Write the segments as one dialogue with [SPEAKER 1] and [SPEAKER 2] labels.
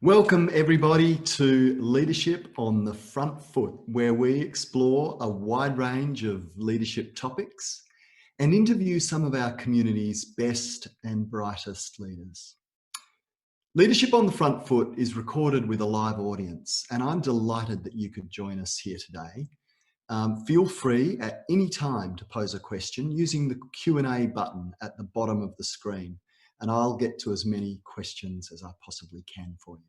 [SPEAKER 1] Welcome everybody to Leadership on the Front Foot, where we explore a wide range of leadership topics and interview some of our community's best and brightest leaders. Leadership on the Front Foot is recorded with a live audience, and I'm delighted that you could join us here today. Feel free at any time to pose a question using the Q&A button at the bottom of the screen, and I'll get to as many questions as I possibly can for you.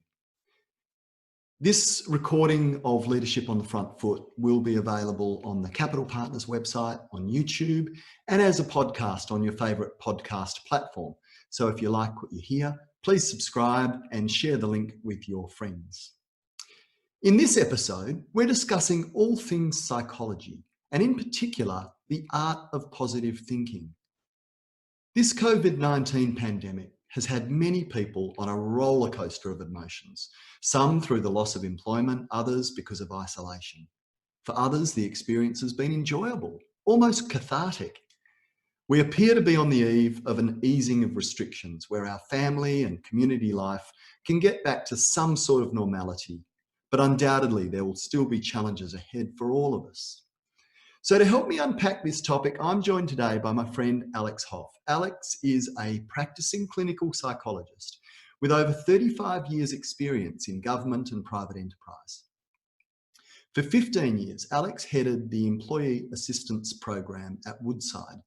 [SPEAKER 1] This recording of Leadership on the Front Foot will be available on the Capital Partners website, on YouTube, and as a podcast on your favourite podcast platform. So if you like what you hear, please subscribe and share the link with your friends. In this episode, we're discussing all things psychology, and in particular, the art of positive thinking. This COVID-19 pandemic has had many people on a roller coaster of emotions, some through the loss of employment, others because of isolation. For others, the experience has been enjoyable, almost cathartic. We appear to be on the eve of an easing of restrictions where our family and community life can get back to some sort of normality, but undoubtedly there will still be challenges ahead for all of us. So to help me unpack this topic, I'm joined today by my friend Alex Hof. Alex is a practicing clinical psychologist with over 35 years experience in government and private enterprise. For 15 years, Alex headed the Employee Assistance Program at Woodside,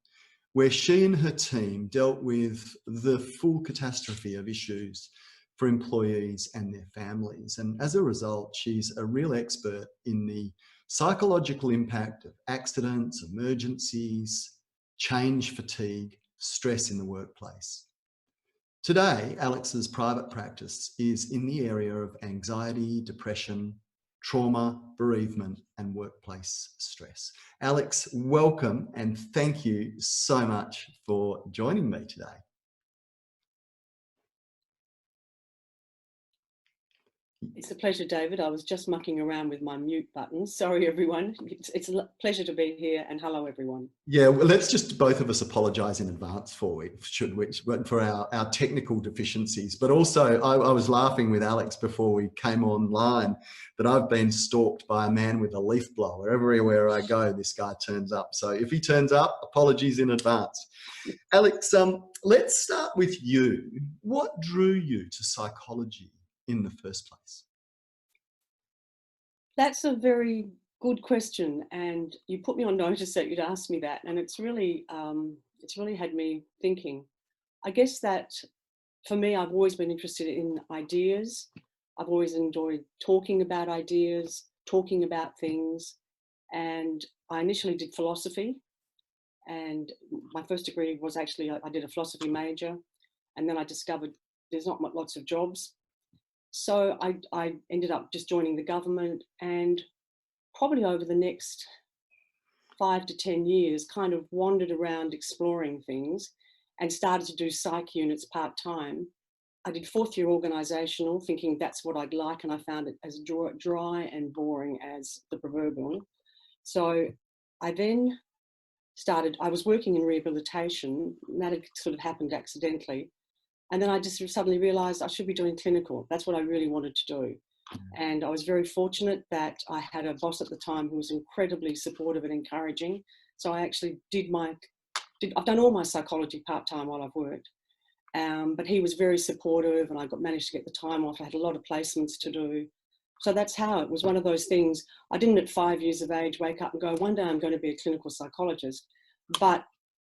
[SPEAKER 1] where she and her team dealt with the full catastrophe of issues for employees and their families. And as a result, she's a real expert in the psychological impact of accidents, emergencies, change fatigue, stress in the workplace. Today, Alex's private practice is in the area of anxiety, depression, trauma, bereavement, and workplace stress. Alex, welcome and thank you so much for joining me today.
[SPEAKER 2] It's a pleasure, David. I was just mucking around with my mute button. Sorry, everyone. It's a pleasure to be here, and hello, everyone.
[SPEAKER 1] Yeah, well, let's just both of us apologise in advance for our technical deficiencies. But also, I was laughing with Alex before we came online that I've been stalked by a man with a leaf blower. Everywhere I go, this guy turns up. So if he turns up, apologies in advance. Alex, let's start with you. What drew you to psychology in the first place?
[SPEAKER 2] That's a very good question, and you put me on notice that you'd asked me that, and it's really had me thinking. I guess that for me, I've always been interested in ideas. I've always enjoyed talking about ideas, talking about things, and I initially did philosophy, and my first degree was actually, I did a philosophy major, and then I discovered there's not lots of jobs. So I ended up just joining the government, and probably over the next 5 to 10 years kind of wandered around exploring things and started to do psych units part-time. I did fourth year organisational thinking that's what I'd like, and I found it as dry and boring as the proverbial. So I then I was working in rehabilitation, and that had sort of happened accidentally. And then I just suddenly realised I should be doing clinical. That's what I really wanted to do. And I was very fortunate that I had a boss at the time who was incredibly supportive and encouraging. So I actually I've done all my psychology part-time while I've worked. But he was very supportive, and I managed to get the time off. I had a lot of placements to do. So that's how it was one of those things. I didn't at 5 years of age wake up and go, one day I'm going to be a clinical psychologist. But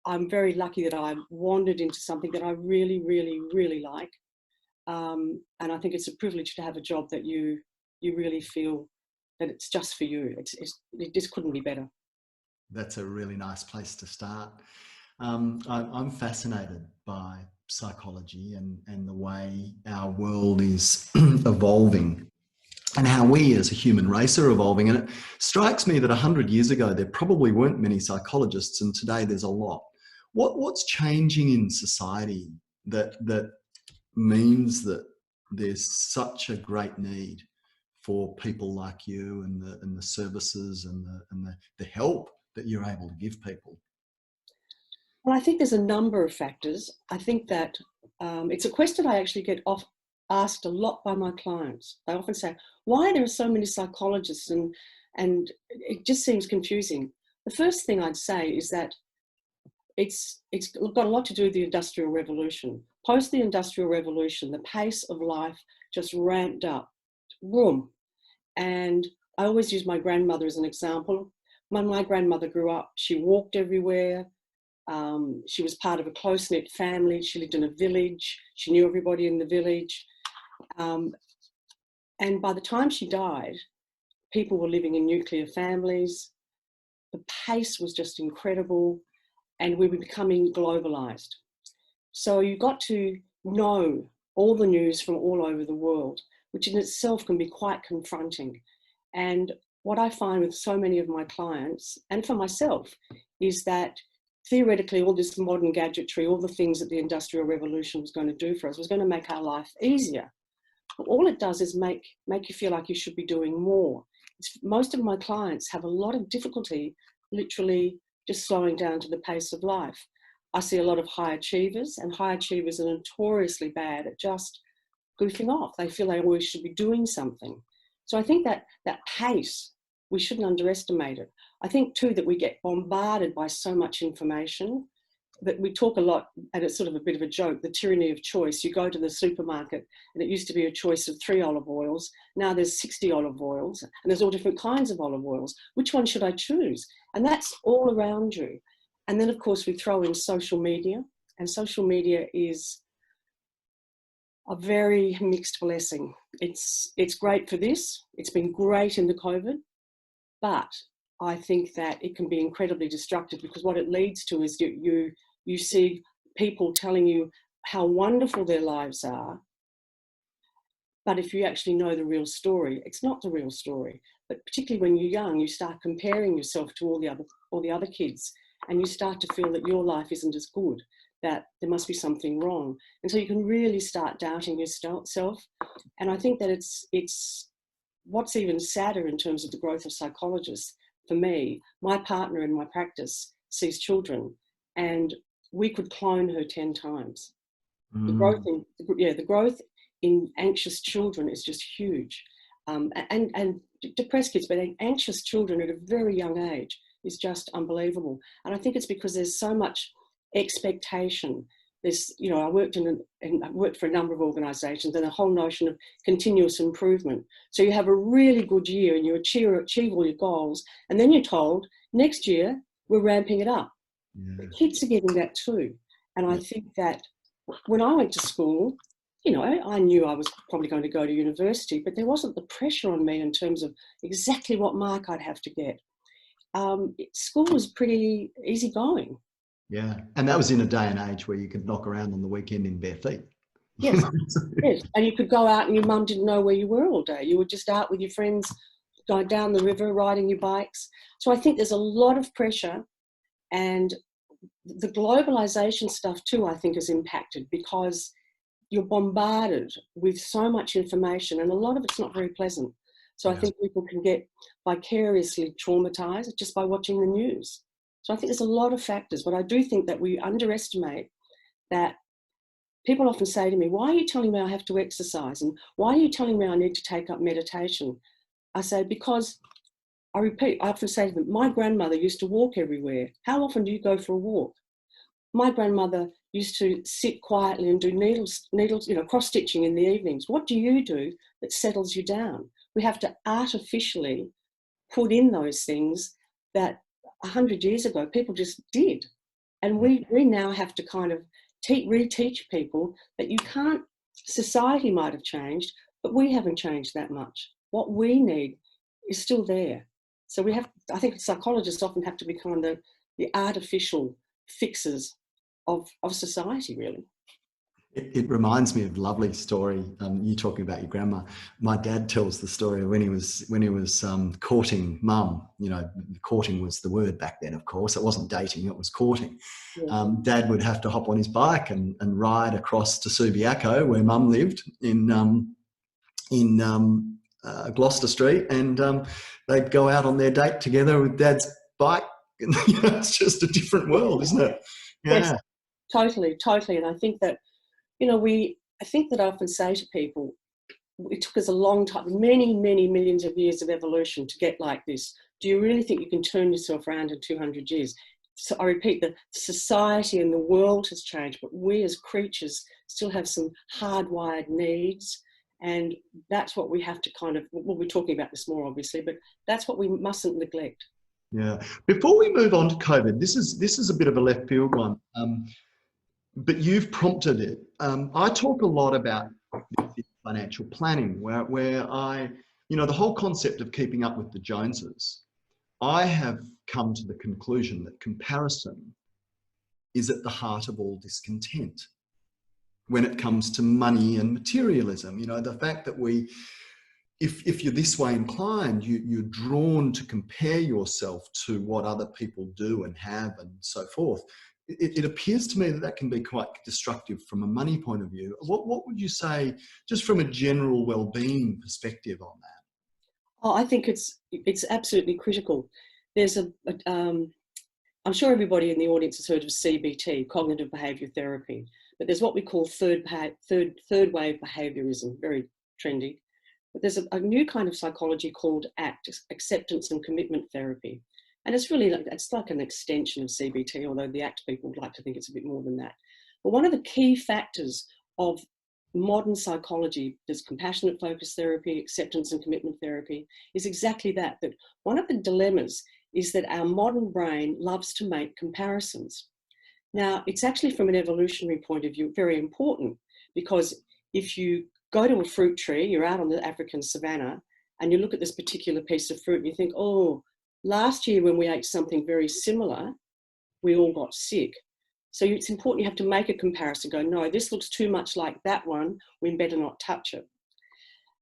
[SPEAKER 2] I'm very lucky that I wandered into something that I really, really, really like. And I think it's a privilege to have a job that you really feel that it's just for you. It just couldn't be better.
[SPEAKER 1] That's a really nice place to start. I'm fascinated by psychology and the way our world is evolving and how we as a human race are evolving. And it strikes me that 100 years ago, there probably weren't many psychologists, and today there's a lot. What's changing in society that means that there's such a great need for people like you and the services and the help that you're able to give people?
[SPEAKER 2] Well, I think there's a number of factors. I think that it's a question I actually get asked a lot by my clients. They often say, why there are so many psychologists, and it just seems confusing. The first thing I'd say is that it's got a lot to do with the Industrial Revolution. Post the Industrial Revolution, the pace of life just ramped up. Boom. And I always use my grandmother as an example. When my grandmother grew up, she walked everywhere. She was part of a close-knit family. She lived in a village. She knew everybody in the village. And by the time she died, people were living in nuclear families. The pace was just incredible, and we were becoming globalized. So you got to know all the news from all over the world, which in itself can be quite confronting. And what I find with so many of my clients, and for myself, is that theoretically all this modern gadgetry, all the things that the Industrial Revolution was going to do for us, was going to make our life easier. But all it does is make you feel like you should be doing more. Most of my clients have a lot of difficulty literally just slowing down to the pace of life. I see a lot of high achievers, and high achievers are notoriously bad at just goofing off. They feel they always should be doing something. So I think that pace, we shouldn't underestimate it. I think too that we get bombarded by so much information that we talk a lot, and it's sort of a bit of a joke, the tyranny of choice. You go to the supermarket and it used to be a choice of 3 olive oils. Now there's 60 olive oils, and there's all different kinds of olive oils. Which one should I choose? And that's all around you. And then of course we throw in social media, and social media is a very mixed blessing. It's great for this. It's been great in the COVID, but I think that it can be incredibly destructive, because what it leads to is you see people telling you how wonderful their lives are, but if you actually know the real story, it's not the real story. But particularly when you're young, you start comparing yourself to all the other kids, and you start to feel that your life isn't as good, that there must be something wrong. And so you can really start doubting yourself. And I think that it's what's even sadder in terms of the growth of psychologists. For me, my partner in my practice sees children, and we could clone her 10 times. The growth in anxious children is just huge. And depressed kids, but anxious children at a very young age is just unbelievable. And I think it's because there's so much expectation. There's, I worked for a number of organisations, and the whole notion of continuous improvement. So you have a really good year and you achieve all your goals, and then you're told next year we're ramping it up. Yeah. The kids are getting that too. And I think that when I went to school, I knew I was probably going to go to university, but there wasn't the pressure on me in terms of exactly what mark I'd have to get. School was pretty easygoing.
[SPEAKER 1] Yeah, and that was in a day and age where you could knock around on the weekend in bare feet.
[SPEAKER 2] Yes, yes, and you could go out and your mum didn't know where you were all day. You were just out with your friends, going down the river, riding your bikes. So I think there's a lot of pressure, and the globalization stuff too, I think, is impacted because you're bombarded with so much information, and a lot of it's not very pleasant. So I think people can get vicariously traumatized just by watching the news. So I think there's a lot of factors, but I do think that we underestimate that. People often say to me, why are you telling me I have to exercise? And why are you telling me I need to take up meditation? I say, because I often say to them, my grandmother used to walk everywhere. How often do you go for a walk? My grandmother used to sit quietly and do needles, cross-stitching in the evenings. What do you do that settles you down? We have to artificially put in those things that 100 years ago people just did. And we now have to kind of reteach people that you can't, society might have changed, but we haven't changed that much. What we need is still there. So I think psychologists often have to be kind of the artificial fixers of society, really.
[SPEAKER 1] It reminds me of a lovely story. You talking about your grandma. My dad tells the story of when he was courting mum. Courting was the word back then, of course. It wasn't dating, it was courting. Yeah. Dad would have to hop on his bike and ride across to Subiaco, where mum lived in Gloucester Street, and they'd go out on their date together with dad's bike. And, it's just a different world, isn't it? Yeah.
[SPEAKER 2] Yes, totally. And I think that, I think that I often say to people, it took us a long time, many, many millions of years of evolution to get like this. Do you really think you can turn yourself around in 200 years? So I repeat, the society and the world has changed, but we as creatures still have some hardwired needs. And that's what we have to kind of, we'll be talking about this more obviously, but that's what we mustn't neglect.
[SPEAKER 1] Yeah. Before we move on to COVID, this is a bit of a left field one, but you've prompted it. I talk a lot about financial planning, where I, the whole concept of keeping up with the Joneses. I have come to the conclusion that comparison is at the heart of all discontent when it comes to money and materialism. The fact that if you're this way inclined, you're drawn to compare yourself to what other people do and have and so forth. It appears to me that can be quite destructive from a money point of view. What would you say, just from a general well-being perspective on that?
[SPEAKER 2] Oh, I think it's absolutely critical. There's I'm sure everybody in the audience has heard of CBT, cognitive behaviour therapy, but there's what we call third wave behaviourism, very trendy. But there's a new kind of psychology called ACT, acceptance and commitment therapy. And it's like an extension of CBT, although the ACT people would like to think it's a bit more than that. But one of the key factors of modern psychology, there's compassionate focus therapy, acceptance and commitment therapy, is exactly that one of the dilemmas is that our modern brain loves to make comparisons. Now, it's actually from an evolutionary point of view very important, because if you go to a fruit tree, you're out on the African savannah, and you look at this particular piece of fruit and you think, oh, last year when we ate something very similar, we all got sick. So it's important you have to make a comparison, go, no, this looks too much like that one, we better not touch it.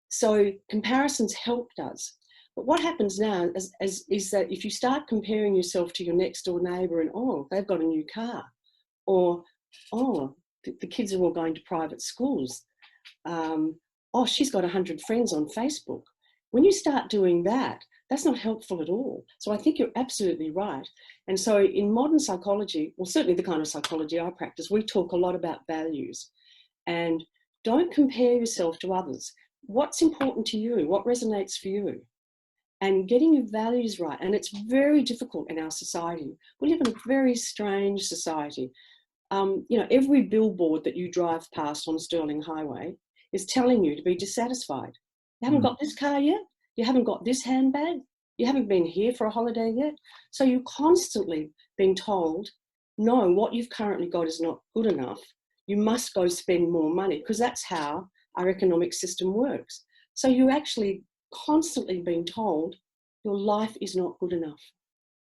[SPEAKER 2] So comparisons helped us. But what happens now is that if you start comparing yourself to your next door neighbour and, oh, they've got a new car, or, oh, the kids are all going to private schools, oh, she's got 100 friends on Facebook. When you start doing that, that's not helpful at all. So I think you're absolutely right. And so in modern psychology, well, certainly the kind of psychology I practice, we talk a lot about values. And don't compare yourself to others. What's important to you? What resonates for you? And getting your values right. And it's very difficult in our society. We live in a very strange society. Every billboard that you drive past on Stirling Highway is telling you to be dissatisfied. You haven't got this car yet. You haven't got this handbag. You haven't been here for a holiday yet. So you're constantly being told, no, what you've currently got is not good enough. You must go spend more money, because that's how our economic system works. So you're actually constantly being told your life is not good enough.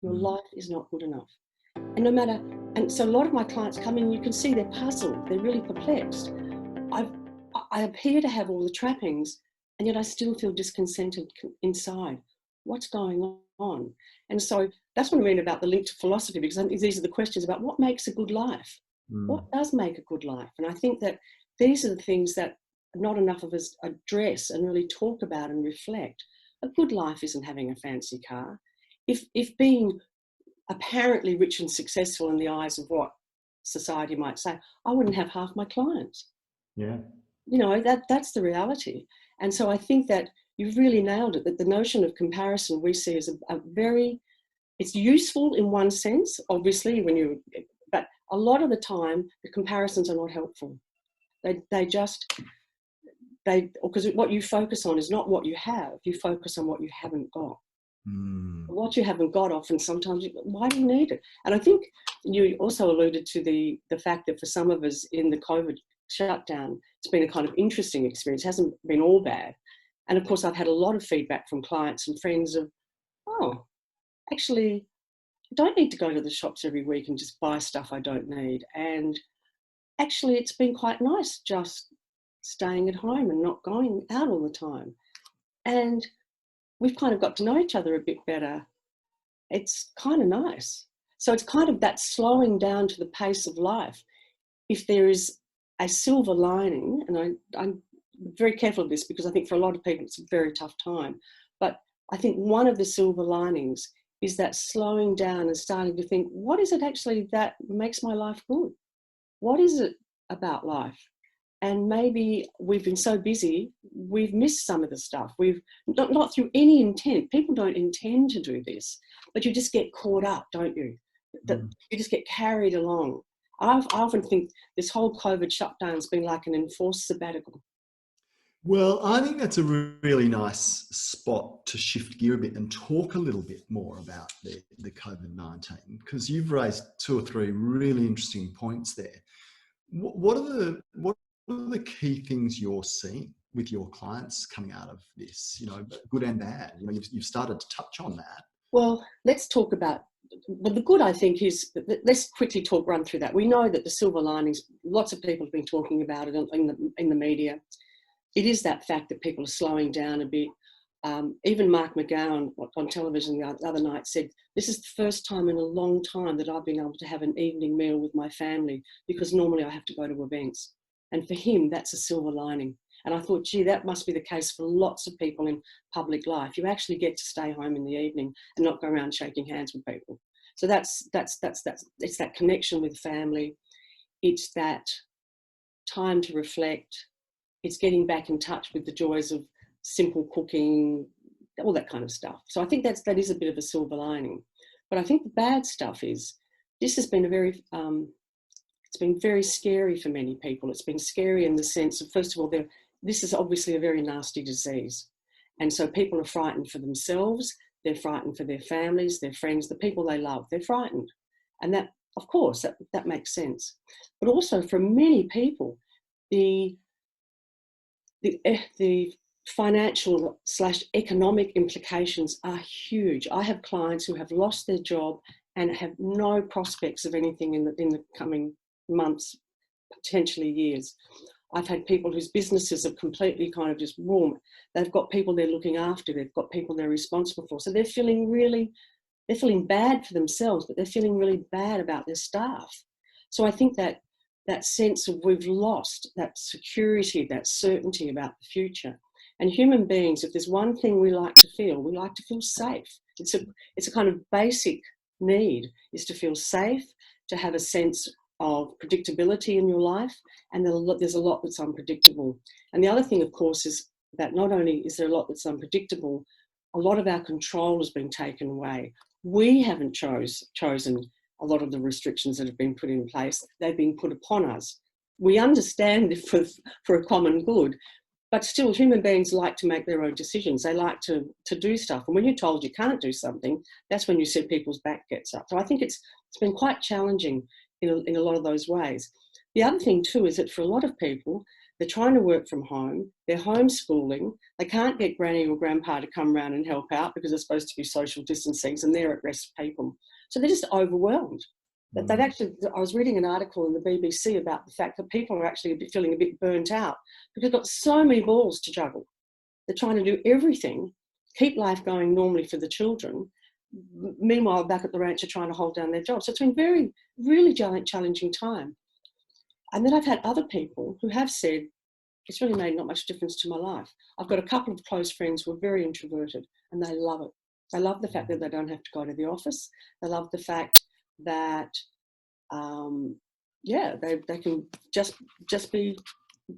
[SPEAKER 2] Your life is not good enough. And so a lot of my clients come in, you can see they're puzzled, they're really perplexed. I appear to have all the trappings, and yet I still feel discontented inside. What's going on? And so that's what I mean about the link to philosophy, because I think these are the questions about what makes a good life. What does make a good life? And I think that these are the things that not enough of us address and really talk about and reflect. A good life isn't having a fancy car. If being apparently rich and successful in the eyes of what society might say, I wouldn't have half my clients.
[SPEAKER 1] Yeah.
[SPEAKER 2] That's the reality. And so I think that you've really nailed it, that the notion of comparison we see as it's useful in one sense, obviously, but a lot of the time, the comparisons are not helpful. Because what you focus on is not what you have, you focus on what you haven't got. What you haven't got often, sometimes, why do you need it? And I think you also alluded to the fact that for some of us in the COVID shutdown, it's been a kind of interesting experience. It hasn't been all bad. And of course, I've had a lot of feedback from clients and friends of, oh, actually, I don't need to go to the shops every week and just buy stuff I don't need. And actually, it's been quite nice just staying at home and not going out all the time. And we've kind of got to know each other a bit better. It's kind of nice. So it's kind of that slowing down to the pace of life. If there is a silver lining, and I'm very careful of this because I think for a lot of people it's a very tough time, but I think one of the silver linings is that slowing down and starting to think, what is it actually that makes my life good? What is it about life And maybe we've been so busy, we've missed some of the stuff. We've not through any intent. People don't intend to do this, but you just get caught up, don't you? That you just get carried along. I often think this whole COVID shutdown's been like an enforced sabbatical.
[SPEAKER 1] Well, I think that's a really nice spot to shift gear a bit and talk a little bit more about the COVID-19, because you've raised 2 or 3 really interesting points there. What are the key things you're seeing with your clients coming out of this, good and bad? You've started to touch on that.
[SPEAKER 2] Well, let's talk about, well, the good, I think, is, let's quickly run through that. We know that the silver linings, lots of people have been talking about it in the media. It is that fact that people are slowing down a bit. Even Mark McGowan on television the other night said, this is the first time in a long time that I've been able to have an evening meal with my family, because normally I have to go to events. And for him, that's a silver lining. And I thought, gee, that must be the case for lots of people in public life. You actually get to stay home in the evening and not go around shaking hands with people. So it's that connection with family. It's that time to reflect. It's getting back in touch with the joys of simple cooking, all that kind of stuff. So I think that is a bit of a silver lining. But I think the bad stuff is, this has been it's been very scary for many people. It's been scary in the sense of, first of all, this is obviously a very nasty disease. And so people are frightened for themselves. They're frightened for their families, their friends, the people they love. They're frightened. And that, of course, that makes sense. But also for many people, the financial / economic implications are huge. I have clients who have lost their job and have no prospects of anything in the coming months, potentially years. I've had people whose businesses are completely kind of just warm. They've got people they're looking after. They've got people they're responsible for. So they're feeling bad for themselves, but they're feeling really bad about their staff. So I think that sense of we've lost that security, that certainty about the future. And human beings, if there's one thing we like to feel safe. It's a kind of basic need, is to feel safe, to have a sense of predictability in your life. And there's a lot that's unpredictable. And the other thing, of course, is that not only is there a lot that's unpredictable, a lot of our control has been taken away. We haven't chosen a lot of the restrictions that have been put in place. They've been put upon us. We understand it for a common good, but still human beings like to make their own decisions. They like to do stuff. And when you're told you can't do something, that's when you see people's back gets up. So I think it's been quite challenging in a lot of those ways. The other thing too is that for a lot of people, they're trying to work from home, they're homeschooling, they can't get granny or grandpa to come around and help out because they're supposed to be social distancing, and they're at risk people. So they're just overwhelmed. That I was reading an article in the BBC about the fact that people are actually feeling a bit burnt out because they've got so many balls to juggle. They're trying to do everything, keep life going normally for the children. Meanwhile, back at the ranch, are trying to hold down their jobs. So it's been really challenging time. And then I've had other people who have said, it's really made not much difference to my life. I've got a couple of close friends who are very introverted and they love it. They love the fact that they don't have to go to the office. They love the fact that, they can just do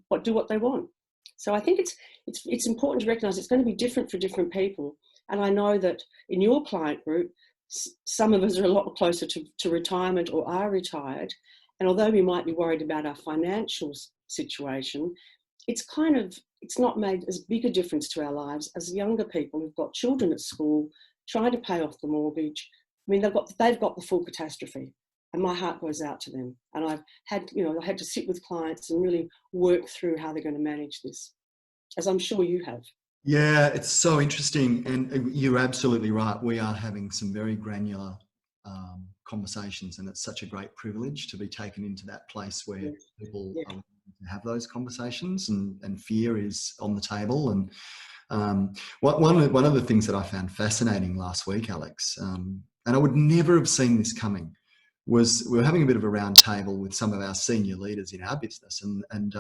[SPEAKER 2] what they want. So I think it's important to recognise it's going to be different for different people. And I know that in your client group, some of us are a lot closer to retirement or are retired. And although we might be worried about our financial situation, it's not made as big a difference to our lives as younger people who've got children at school, trying to pay off the mortgage. I mean, they've got the full catastrophe, and my heart goes out to them. And I had to sit with clients and really work through how they're going to manage this, as I'm sure you have.
[SPEAKER 1] Yeah, it's so interesting, and you're absolutely right. We are having some very granular conversations, and it's such a great privilege to be taken into that place where people have those conversations, and fear is on the table. And one of the things that I found fascinating last week, Alex, and I would never have seen this coming, was we were having a bit of a round table with some of our senior leaders in our business, and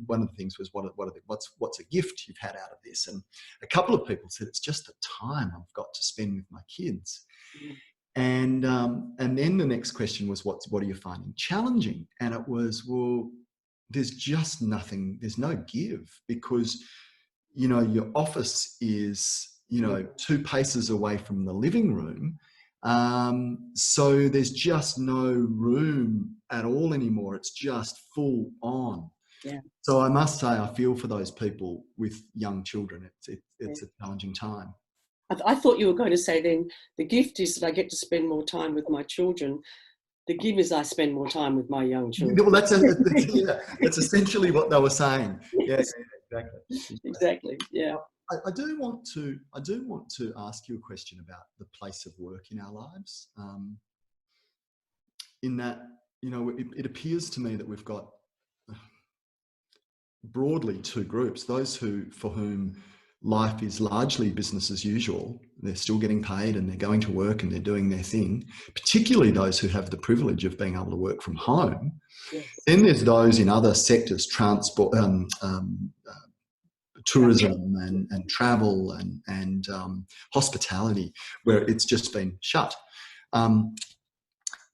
[SPEAKER 1] one of the things was what's a gift you've had out of this, and a couple of people said it's just the time I've got to spend with my kids. And then the next question was, what are you finding challenging? And it was, well, there's just nothing, there's no give, because, you know, your office is, you know, 2 paces away from the living room. So there's just no room at all anymore. It's just full on.
[SPEAKER 2] Yeah.
[SPEAKER 1] So I must say, I feel for those people with young children. It's
[SPEAKER 2] Yeah.
[SPEAKER 1] a challenging time.
[SPEAKER 2] I thought you were going to say then the gift is that I get to spend more time with my children. The give is I spend more time with my young children.
[SPEAKER 1] Well, that's essentially what they were saying. Yeah,
[SPEAKER 2] Yes,
[SPEAKER 1] exactly.
[SPEAKER 2] exactly. Yeah.
[SPEAKER 1] I do want to ask you a question about the place of work in our lives. In that, you know, it appears to me that we've got broadly 2 groups: those for whom life is largely business as usual. They're still getting paid and they're going to work and they're doing their thing, particularly those who have the privilege of being able to work from home.
[SPEAKER 2] Yes.
[SPEAKER 1] Then there's those in other sectors, transport, tourism and travel and hospitality, where it's just been shut.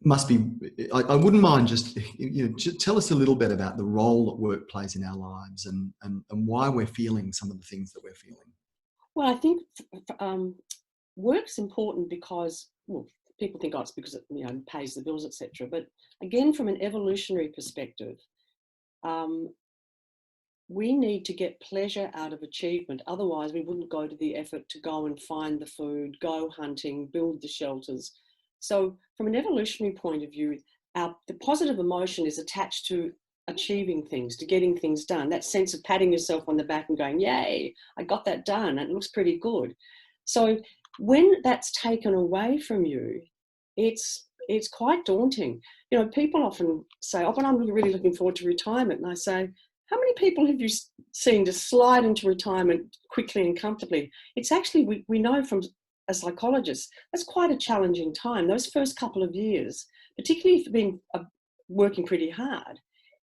[SPEAKER 1] Must be, I wouldn't mind just, you know, just tell us a little bit about the role that work plays in our lives and why we're feeling some of the things that we're feeling.
[SPEAKER 2] Well, I think work's important because, well, people think, oh, it's because it, you know, pays the bills, etc. But again, from an evolutionary perspective, we need to get pleasure out of achievement. Otherwise, we wouldn't go to the effort to go and find the food, go hunting, build the shelters. So from an evolutionary point of view, the positive emotion is attached to achieving things, to getting things done. That sense of patting yourself on the back and going, yay, I got that done. It looks pretty good. So when that's taken away from you, it's quite daunting. You know, people often say, oh, but I'm really looking forward to retirement. And I say, how many people have you seen to slide into retirement quickly and comfortably? It's actually, we know from as psychologists, that's quite a challenging time. Those first couple of years, particularly if you've been working pretty hard,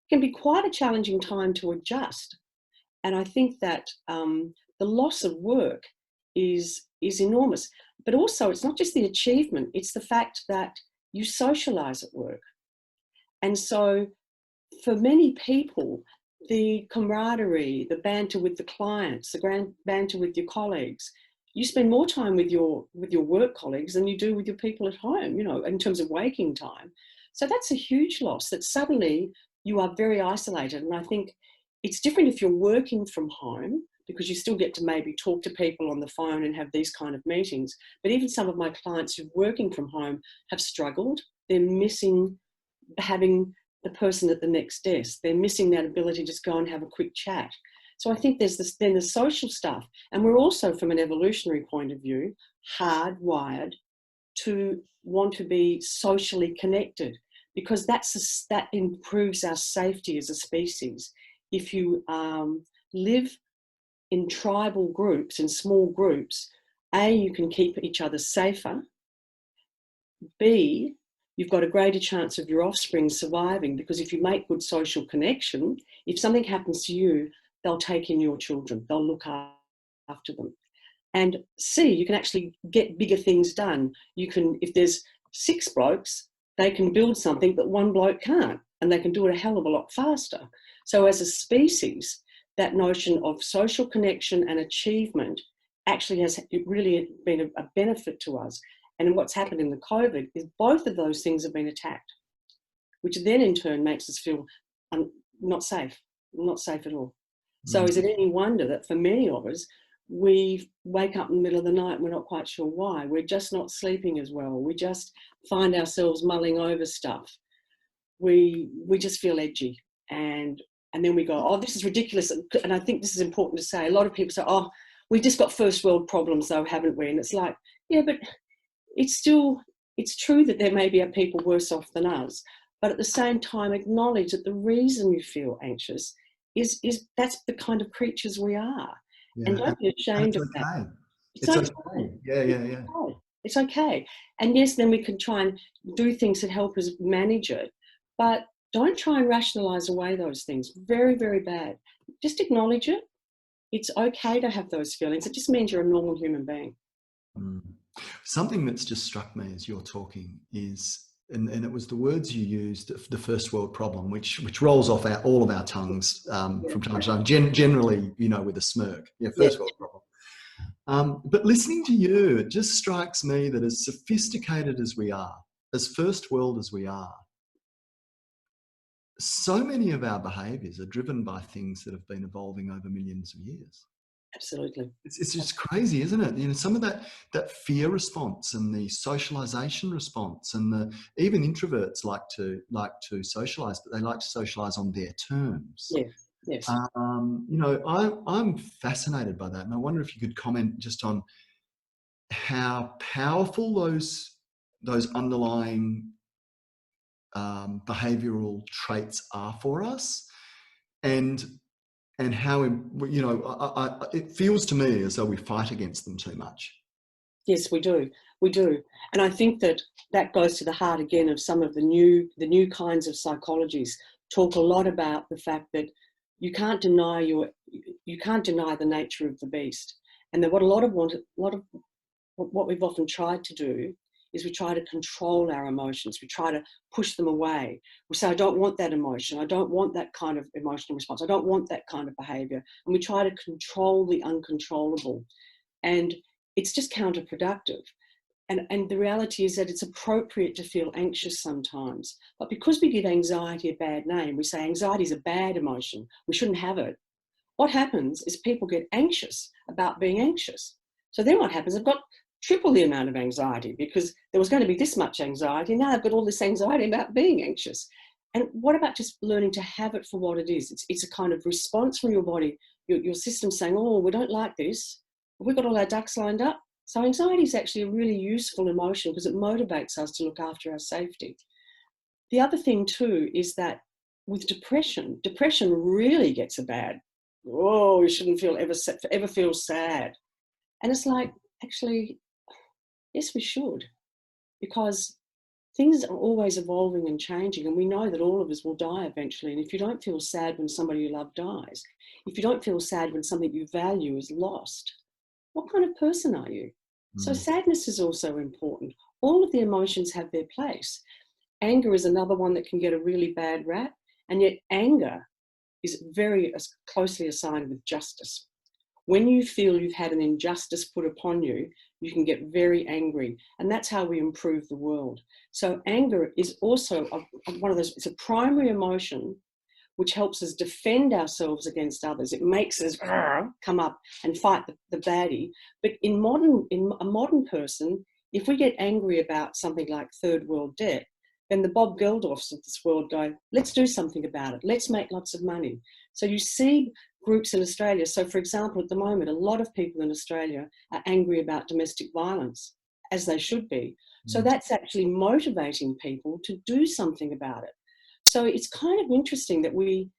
[SPEAKER 2] can be quite a challenging time to adjust. And I think that the loss of work is enormous. But also, it's not just the achievement, it's the fact that you socialise at work. And so for many people, the camaraderie, the banter with the clients, the banter with your colleagues, you spend more time with your work colleagues than you do with your people at home, you know, in terms of waking time. So that's a huge loss, that suddenly you are very isolated. And I think it's different if you're working from home, because you still get to maybe talk to people on the phone and have these kind of meetings. But even some of my clients who are working from home have struggled. They're missing having the person at the next desk. They're missing that ability to just go and have a quick chat. So I think there's then the social stuff. And we're also, from an evolutionary point of view, hardwired to want to be socially connected, because that improves our safety as a species. If you live in tribal groups, in small groups, A, you can keep each other safer. B, you've got a greater chance of your offspring surviving, because if you make good social connection, if something happens to you, they'll take in your children, they'll look after them. And C, you can actually get bigger things done. You can, if there's 6 blokes, they can build something that 1 bloke can't, and they can do it a hell of a lot faster. So as a species, that notion of social connection and achievement actually has really been a benefit to us. And what's happened in the COVID is both of those things have been attacked, which then in turn makes us feel not safe at all. So is it any wonder that for many of us, we wake up in the middle of the night and we're not quite sure why? We're just not sleeping as well. We just find ourselves mulling over stuff. We just feel edgy. And then we go, oh, this is ridiculous. And I think this is important to say. A lot of people say, oh, we've just got first world problems though, haven't we? And it's like, yeah, but it's true that there may be people worse off than us. But at the same time, acknowledge that the reason you feel anxious is that's the kind of creatures we are. Yeah. And don't be ashamed of that. It's okay.
[SPEAKER 1] Yeah.
[SPEAKER 2] It's okay. And yes, then we can try and do things that help us manage it. But don't try and rationalize away those things. Very, very bad. Just acknowledge it. It's okay to have those feelings. It just means you're a normal human being.
[SPEAKER 1] Something that's just struck me as you're talking is and it was the words you used, the first world problem, which rolls off all of our tongues from time to time, generally, with a smirk. Yeah, first world problem. But listening to you, it just strikes me that as sophisticated as we are, as first world as we are, so many of our behaviours are driven by things that have been evolving over millions of years.
[SPEAKER 2] Absolutely.
[SPEAKER 1] It's just crazy, isn't it? Some of that fear response and the socialization response, and even introverts like to socialize, but they like to socialize on their terms.
[SPEAKER 2] Yes.
[SPEAKER 1] I'm fascinated by that, and I wonder if you could comment just on how powerful those underlying behavioral traits are for us, and how, it feels to me as though we fight against them too much.
[SPEAKER 2] Yes, we do. And I think that goes to the heart again of some of the new kinds of psychologies talk a lot about the fact that you can't deny the nature of the beast. And that what we've often tried to do is we try to control our emotions. We try to push them away. We say, I don't want that emotion. I don't want that kind of emotional response. I don't want that kind of behavior. And we try to control the uncontrollable. And it's just counterproductive. And the reality is that it's appropriate to feel anxious sometimes. But because we give anxiety a bad name, we say anxiety is a bad emotion. We shouldn't have it. What happens is people get anxious about being anxious. So then what happens? They've got triple the amount of anxiety because there was going to be this much anxiety. Now they've got all this anxiety about being anxious. And what about just learning to have it for what it is? It's a kind of response from your body, your system saying, oh, we don't like this. We've got all our ducks lined up. So anxiety is actually a really useful emotion because it motivates us to look after our safety. The other thing too is that with depression really gets a bad, oh, you shouldn't ever feel sad. And it's like, actually, yes, we should, because things are always evolving and changing, and we know that all of us will die eventually. And if you don't feel sad when somebody you love dies, if you don't feel sad when something you value is lost, what kind of person are you? So sadness is also important. All of the emotions have their place. Anger is another one that can get a really bad rap, and yet anger is very closely assigned with justice. When you feel you've had an injustice put upon you, you can get very angry, and that's how we improve the world. So anger is also one of those, it's a primary emotion which helps us defend ourselves against others. It makes us come up and fight the baddie. But in a modern person, if we get angry about something like third world debt, then the Bob Geldofs of this world go, let's do something about it. Let's make lots of money. So you see groups in Australia. So for example, at the moment, a lot of people in Australia are angry about domestic violence, as they should be. So that's actually motivating people to do something about it. So it's kind of interesting that we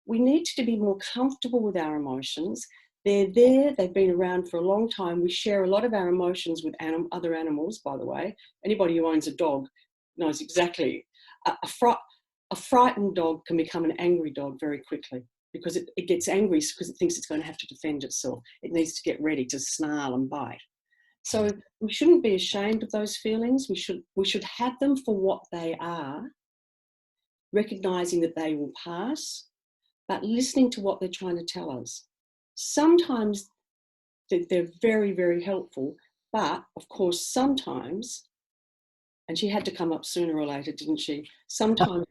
[SPEAKER 2] need to be more comfortable with our emotions. They're there, they've been around for a long time. We share a lot of our emotions with other animals, by the way. Anybody who owns a dog knows exactly. A frightened dog can become an angry dog very quickly because it gets angry because it thinks it's going to have to defend itself. It needs to get ready to snarl and bite. So we shouldn't be ashamed of those feelings. We should have them for what they are, recognizing that they will pass, but listening to what they're trying to tell us. Sometimes they're very, very helpful, but of course, sometimes, and she had to come up sooner or later, didn't she? Sometimes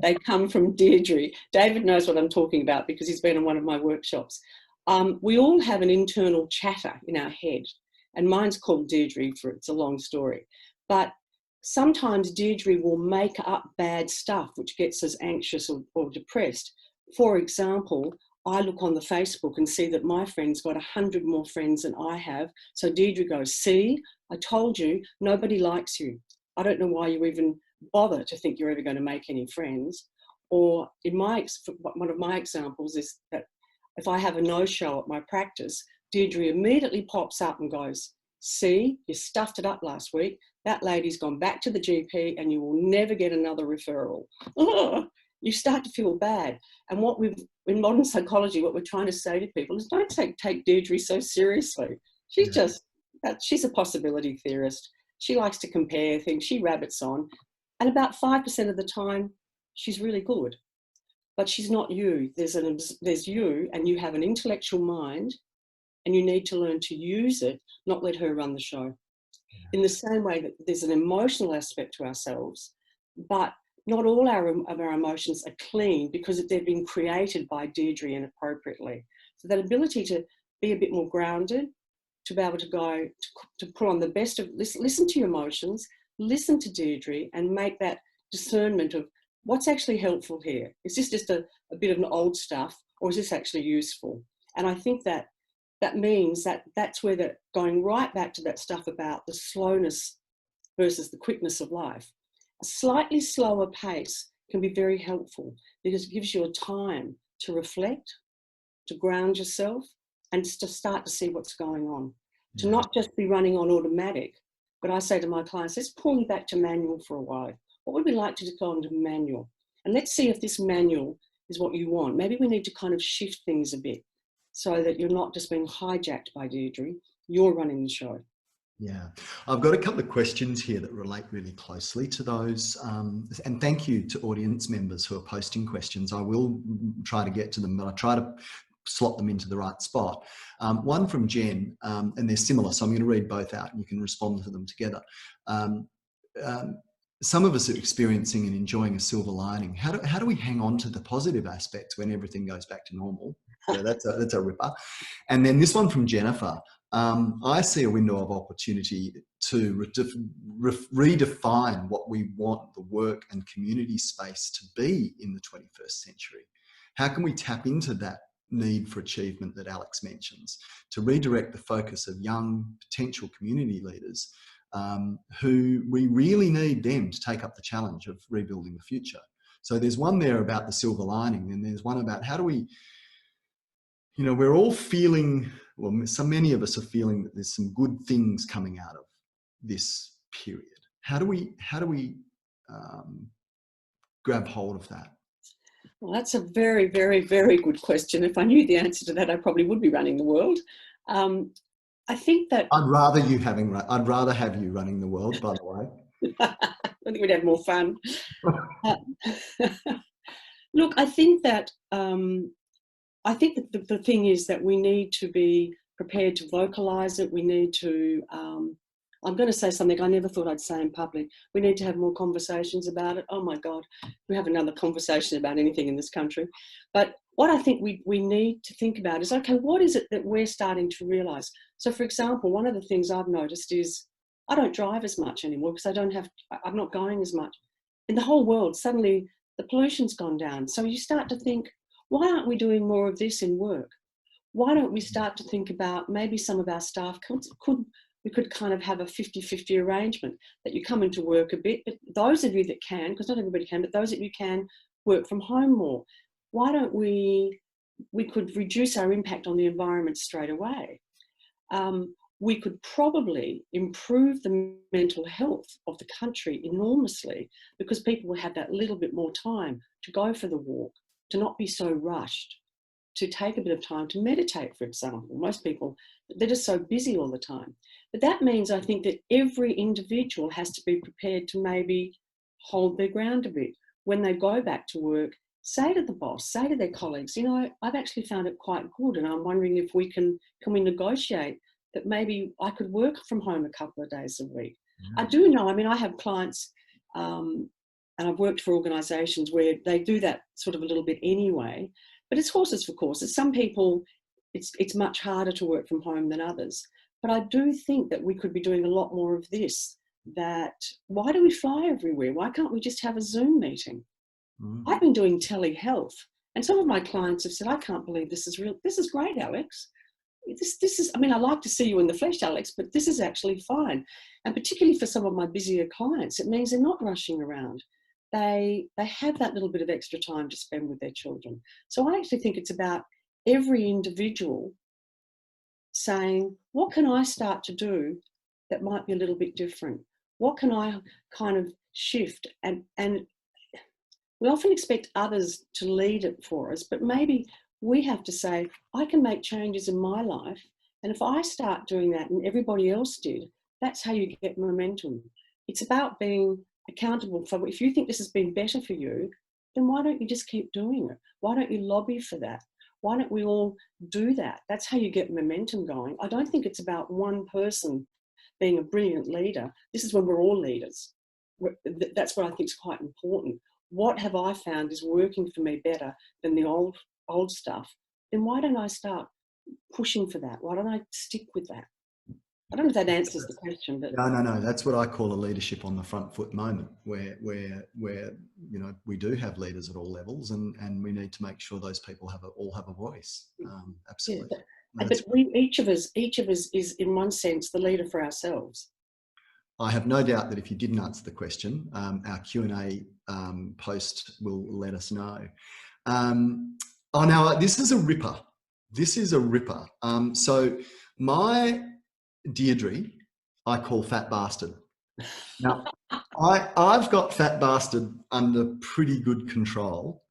[SPEAKER 2] they come from Deirdre. David knows what I'm talking about because he's been on one of my workshops. We all have an internal chatter in our head, and mine's called Deirdre it's a long story. But sometimes Deirdre will make up bad stuff which gets us anxious or depressed. For example, I look on the Facebook and see that my friend's got 100 more friends than I have. So Deirdre goes, see, I told you, nobody likes you. I don't know why you even bother to think you're ever going to make any friends. Or one of my examples is that if I have a no-show at my practice, Deirdre immediately pops up and goes, see, you stuffed it up last week. That lady's gone back to the GP and you will never get another referral. Oh, you start to feel bad. And in modern psychology, what we're trying to say to people is don't take Deirdre so seriously. She's a possibility theorist. She likes to compare things. She rabbits on. And about 5% of the time, she's really good. But she's not you. There's you, and you have an intellectual mind, and you need to learn to use it, not let her run the show. In the same way that there's an emotional aspect to ourselves, but not all of our emotions are clean because they've been created by Deirdre inappropriately. So that ability to be a bit more grounded, to be able to go, to put on the best of, listen to your emotions, listen to Deirdre, and make that discernment of what's actually helpful here. Is this just a bit of an old stuff, or is this actually useful? And I think that means that's where going right back to that stuff about the slowness versus the quickness of life. A slightly slower pace can be very helpful because it gives you a time to reflect, to ground yourself, and to start to see what's going on. Yeah. To not just be running on automatic, but I say to my clients, let's pull you back to manual for a while. What would we like to go into manual? And let's see if this manual is what you want. Maybe we need to kind of shift things a bit so that you're not just being hijacked by Deirdre, you're running the show.
[SPEAKER 1] Yeah, I've got a couple of questions here that relate really closely to those. And thank you to audience members who are posting questions. I will try to get to them, but I try to slot them into the right spot. One from Jen, and they're similar, so I'm going to read both out and you can respond to them together. Some of us are experiencing and enjoying a silver lining. How do we hang on to the positive aspects when everything goes back to normal? So that's a ripper. And then this one from Jennifer. I see a window of opportunity to redefine what we want the work and community space to be in the 21st century. How can we tap into that need for achievement that Alex mentions to redirect the focus of young potential community leaders who we really need them to take up the challenge of rebuilding the future? So there's one there about the silver lining, and there's one about how do we, we're all feeling, well, many of us are feeling that there's some good things coming out of this period. How do we grab hold of that?
[SPEAKER 2] Well, that's a very, very, very good question. If I knew the answer to that, I probably would be running the world. I think that
[SPEAKER 1] I'd rather have you running the world, by the way.
[SPEAKER 2] I think we'd have more fun. Look, I think that the thing is that we need to be prepared to vocalise it. We need to, I'm going to say something I never thought I'd say in public. We need to have more conversations about it. Oh my God, we have another conversation about anything in this country. But what I think we need to think about is, okay, what is it that we're starting to realise? So for example, one of the things I've noticed is I don't drive as much anymore because I'm not going as much. In the whole world, suddenly the pollution's gone down. So you start to think, why aren't we doing more of this in work? Why don't we start to think about maybe some of our staff we could kind of have a 50-50 arrangement that you come into work a bit, but those of you that can, because not everybody can, but those of you can work from home more. Why don't we could reduce our impact on the environment straight away. We could probably improve the mental health of the country enormously because people will have that little bit more time to go for the walk, to not be so rushed, to take a bit of time to meditate, for example. Most people, they're just so busy all the time. But that means I think that every individual has to be prepared to maybe hold their ground a bit. When they go back to work, say to the boss, say to their colleagues, I've actually found it quite good, and I'm wondering if we can we negotiate that maybe I could work from home a couple of days a week. I do know, I have clients, and I've worked for organisations where they do that sort of a little bit anyway, but it's horses for courses. Some people, it's much harder to work from home than others. But I do think that we could be doing a lot more of this, that why do we fly everywhere? Why can't we just have a Zoom meeting? I've been doing telehealth, and some of my clients have said, I can't believe this is real. This is great, Alex. This is, I like to see you in the flesh, Alex, but this is actually fine. And particularly for some of my busier clients, it means they're not rushing around. They have that little bit of extra time to spend with their children. So I actually think it's about every individual saying, what can I start to do that might be a little bit different? What can I kind of shift? And we often expect others to lead it for us, but maybe we have to say, I can make changes in my life. And if I start doing that and everybody else did, That's how you get momentum. It's about being accountable for, if you think this has been better for you, then why don't you just keep doing it? Why don't you lobby for that? Why don't we all do that? That's how you get momentum going. I don't think it's about one person being a brilliant leader. This is when we're all leaders. That's what I think is quite important. What have I found is working for me better than the old stuff? Then why don't I start pushing for that? Why don't I stick with that? I don't know if that answers the question, but
[SPEAKER 1] No. That's what I call a leadership on the front foot moment, where you know, we do have leaders at all levels, and we need to make sure those people all have a voice. Absolutely.
[SPEAKER 2] Yeah, but each of us is in one sense the leader for ourselves.
[SPEAKER 1] I have no doubt that if you didn't answer the question, our Q&A post will let us know. Now this is a ripper. This is a ripper. So my Deirdre, I call Fat Bastard. Now, I've got Fat Bastard under pretty good control,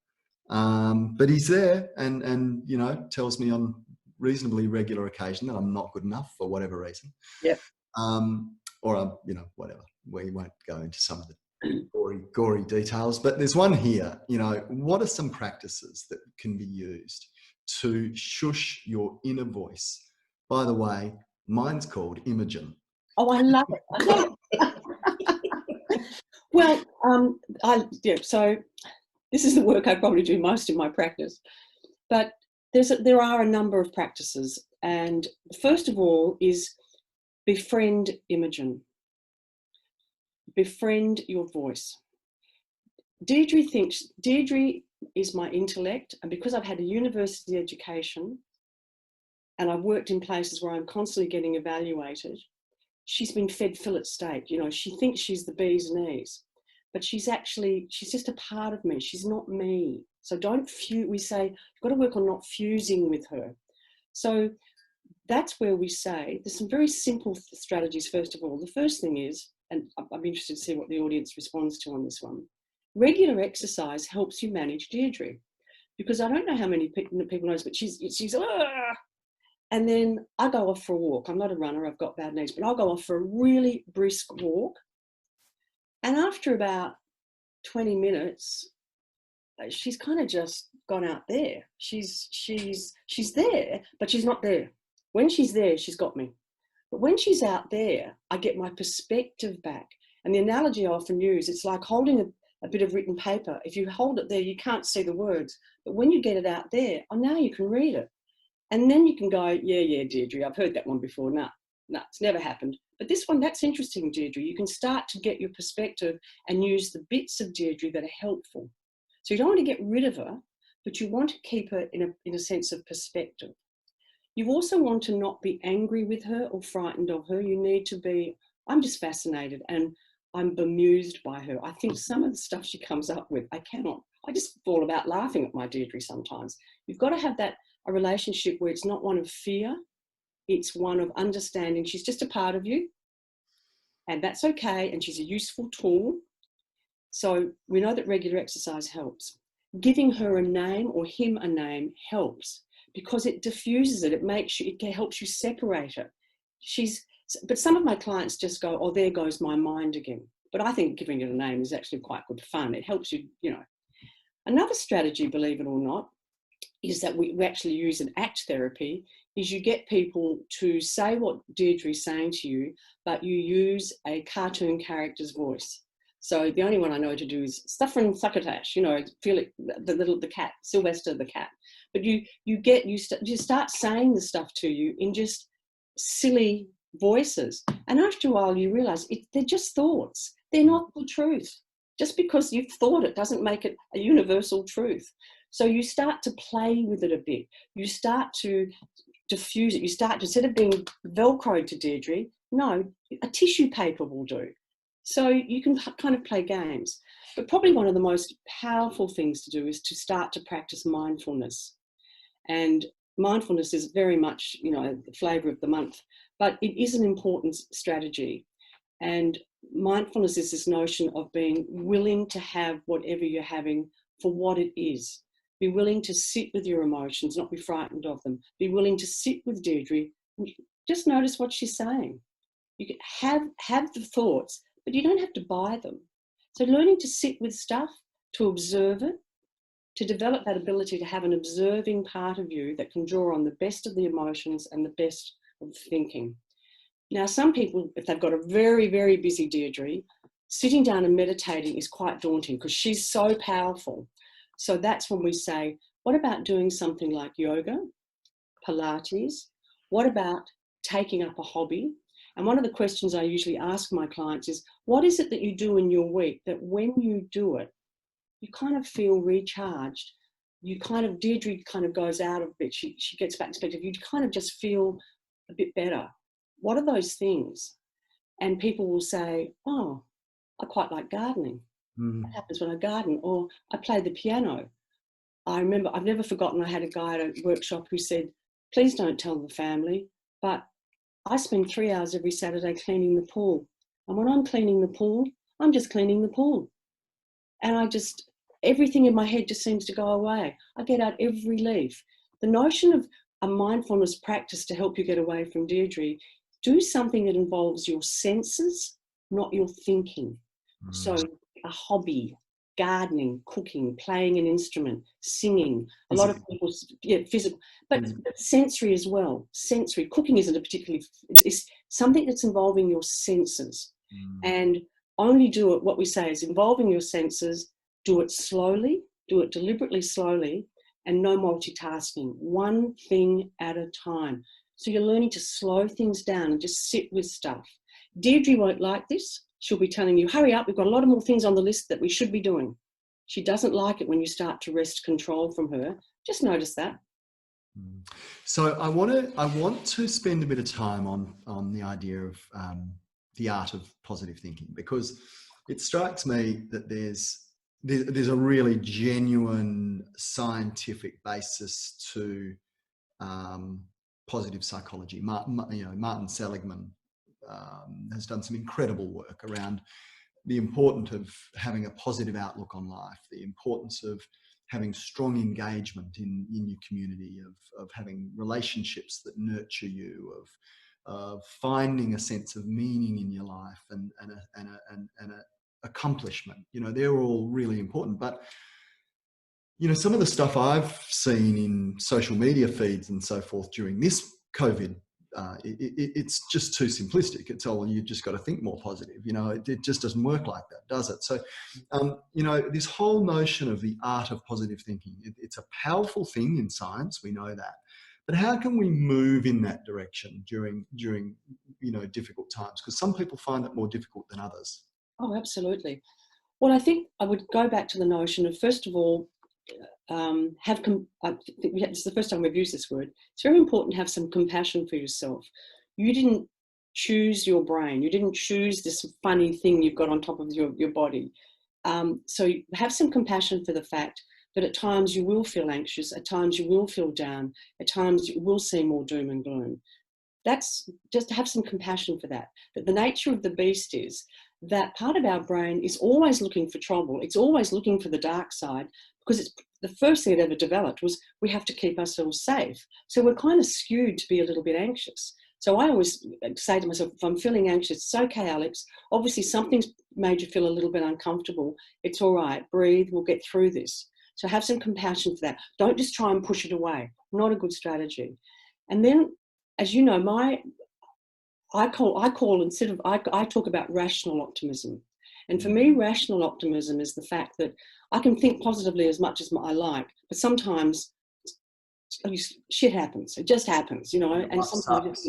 [SPEAKER 1] but he's there and you know, tells me on reasonably regular occasion that I'm not good enough for whatever reason.
[SPEAKER 2] Yep.
[SPEAKER 1] Or I'm, you know, whatever. We won't go into some of the gory details, but there's one here. You know, what are some practices that can be used to shush your inner voice? By the way, mine's called Imogen.
[SPEAKER 2] Oh, I love it. I love it. Well, so this is the work I probably do most in my practice. But there are a number of practices. And first of all is befriend Imogen. Befriend your voice. Deirdre is my intellect. And because I've had a university education and I've worked in places where I'm constantly getting evaluated, she's been fed fillet steak. You know, she thinks she's the bee's knees, but she's just a part of me. She's not me. So we say, you've got to work on not fusing with her. So that's where we say, there's some very simple strategies, first of all. The first thing is, and I'm interested to see what the audience responds to on this one, regular exercise helps you manage Deirdre. Because I don't know how many people know, but she's and then I go off for a walk. I'm not a runner, I've got bad knees, but I'll go off for a really brisk walk. And after about 20 minutes, she's kind of just gone out there. She's there, but she's not there. When she's there, she's got me. But when she's out there, I get my perspective back. And the analogy I often use, it's like holding a bit of written paper. If you hold it there, you can't see the words. But when you get it out there, now you can read it. And then you can go, yeah, Deirdre, I've heard that one before. No, it's never happened. But this one, that's interesting, Deirdre. You can start to get your perspective and use the bits of Deirdre that are helpful. So you don't want to get rid of her, but you want to keep her in a sense of perspective. You also want to not be angry with her or frightened of her. You need to be, I'm just fascinated and I'm bemused by her. I think some of the stuff she comes up with, I just fall about laughing at my Deirdre sometimes. You've got to have a relationship where it's not one of fear, it's one of understanding she's just a part of you, and that's okay, and she's a useful tool. So we know that regular exercise helps. Giving her a name or him a name helps because it diffuses it. It helps you separate it. But some of my clients just go, oh, there goes my mind again. But I think giving it a name is actually quite good fun. It helps you, you know. Another strategy, believe it or not, is that we actually use an act therapy, is you get people to say what Deirdre's saying to you, but you use a cartoon character's voice. So the only one I know to do is Suffering Succotash, you know, feel it, the cat, Sylvester the cat. But you start saying the stuff to you in just silly voices. And after a while you realise they're just thoughts. They're not the truth. Just because you've thought it doesn't make it a universal truth. So you start to play with it a bit. You start to diffuse it. You start to, instead of being Velcroed to Deirdre, no, a tissue paper will do. So you can kind of play games. But probably one of the most powerful things to do is to start to practice mindfulness. And mindfulness is very much, you know, the flavour of the month, but it is an important strategy. And mindfulness is this notion of being willing to have whatever you're having for what it is. Be willing to sit with your emotions, not be frightened of them. Be willing to sit with Deirdre and just notice what she's saying. You can have the thoughts, but you don't have to buy them. So learning to sit with stuff, to observe it, to develop that ability to have an observing part of you that can draw on the best of the emotions and the best of thinking. Now, some people, if they've got a very, very busy Deirdre, sitting down and meditating is quite daunting because she's so powerful. So that's when we say, what about doing something like yoga, Pilates? What about taking up a hobby? And one of the questions I usually ask my clients is, what is it that you do in your week that when you do it, you kind of feel recharged? You kind of, Deirdre kind of goes out of it. She gets back to perspective. You kind of just feel a bit better. What are those things? And people will say, oh, I quite like gardening. What happens when I garden? Or I play the piano. I remember, I've never forgotten, I had a guy at a workshop who said, please don't tell the family, but I spend 3 hours every Saturday cleaning the pool. And when I'm cleaning the pool, I'm just cleaning the pool. And everything in my head just seems to go away. I get out every leaf. The notion of a mindfulness practice to help you get away from Deirdre, do something that involves your senses, not your thinking. So a hobby, gardening, cooking, playing an instrument, singing. A lot of people, physical, but sensory as well. Sensory. Cooking isn't a particularly, it's something that's involving your senses. And only do it, what we say is involving your senses, do it slowly, do it deliberately slowly, and no multitasking, one thing at a time. So you're learning to slow things down and just sit with stuff. Deirdre won't like this. She'll be telling you, hurry up, we've got a lot of more things on the list that we should be doing. She doesn't like it when you start to wrest control from her. Just notice that.
[SPEAKER 1] So I want to spend a bit of time on the idea of the art of positive thinking, because it strikes me that there's a really genuine scientific basis to positive psychology. Martin Seligman has done some incredible work around the importance of having a positive outlook on life, the importance of having strong engagement in your community, of having relationships that nurture you, of finding a sense of meaning in your life and a accomplishment. They're all really important. But some of the stuff I've seen in social media feeds and so forth during this COVID, it's just too simplistic. It's, oh, well, you just got to think more positive. It just doesn't work like that, does it? So, this whole notion of the art of positive thinking, it's a powerful thing in science. We know that. But how can we move in that direction during difficult times? Because some people find it more difficult than others.
[SPEAKER 2] Oh, absolutely. Well, I think I would go back to the notion of, first of all, I think this is the first time we've used this word. It's very important to have some compassion for yourself. You didn't choose your brain. You didn't choose this funny thing you've got on top of your body. So have some compassion for the fact that at times you will feel anxious, at times you will feel down, at times you will see more doom and gloom. That's just to have some compassion for that. But the nature of the beast is that part of our brain is always looking for trouble. It's always looking for the dark side, because it's the first thing it ever developed was we have to keep ourselves safe. So we're kind of skewed to be a little bit anxious. So I always say to myself, if I'm feeling anxious, it's okay, Alex. Obviously something's made you feel a little bit uncomfortable. It's all right. Breathe. We'll get through this. So have some compassion for that. Don't just try and push it away. Not a good strategy. And then, as you know, I talk about rational optimism. And for me, rational optimism is the fact that I can think positively as much as I like, but sometimes shit happens. It just happens, and sometimes